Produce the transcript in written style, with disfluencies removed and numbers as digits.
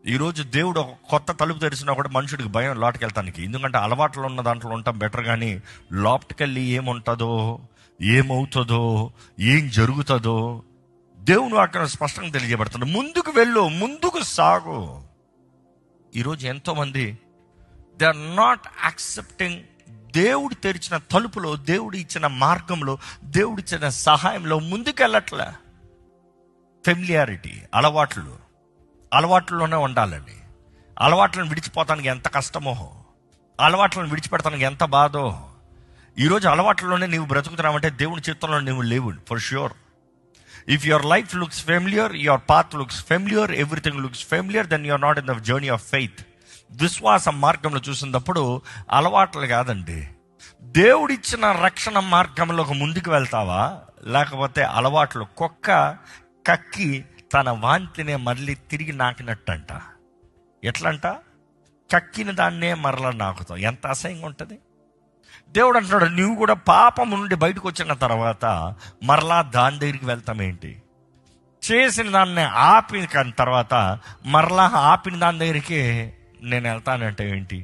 ఈరోజు దేవుడు ఒక కొత్త తలుపు తెరిచినా కూడా మనుషుడికి భయం లోటుకి వెళ్తానికి. ఎందుకంటే అలవాట్లు ఉన్న దాంట్లో ఉంటాం బెటర్, కానీ లోపటికెళ్ళి ఏముంటుందో, ఏమవుతుందో, ఏం జరుగుతుందో దేవుడు అక్కడ స్పష్టంగా తెలియజేయబడుతుంది. ముందుకు వెళ్ళు, ముందుకు సాగు. ఈరోజు ఎంతోమంది దే ఆర్ నాట్ యాక్సెప్టింగ్ దేవుడు తెరిచిన తలుపులో, దేవుడు ఇచ్చిన మార్గంలో, దేవుడు ఇచ్చిన సహాయంలో ముందుకు వెళ్ళట్లే. ఫెమిలియారిటీ, అలవాట్లలోనే ఉండాలండి. అలవాట్లను విడిచిపోతానికి ఎంత కష్టమో, అలవాట్లను విడిచిపెడతానికి ఎంత బాధో. ఈరోజు అలవాట్లలోనే నీవు బ్రతుకుతున్నావంటే దేవుని చిత్తంలో నువ్వు లేవు for sure. If your life looks familiar, your path looks familiar, everything looks familiar, then you're not in the journey of faith. విశ్వాస మార్గంలో చూసినప్పుడు అలవాట్లు కాదండి, దేవుడిచ్చిన రక్షణ మార్గంలోకి ముందుకు వెళ్తావా, లేకపోతే అలవాట్లు కుక్క కక్కి తన వాంతినే మళ్ళీ తిరిగి నాకినట్టంట. ఎట్లంట? కక్కిన దాన్నే మరలా నాకుతావు. ఎంత అసహ్యంగా ఉంటుంది. దేవుడు అంటున్నాడు, నువ్వు కూడా పాపం నుండి బయటకు వచ్చిన తర్వాత మరలా దాని దగ్గరికి వెళ్తామేంటి? చేసిన దాన్ని ఆపిన తర్వాత మరలా ఆపిన దాని దగ్గరికి నేను వెళ్తానంటే ఏంటి?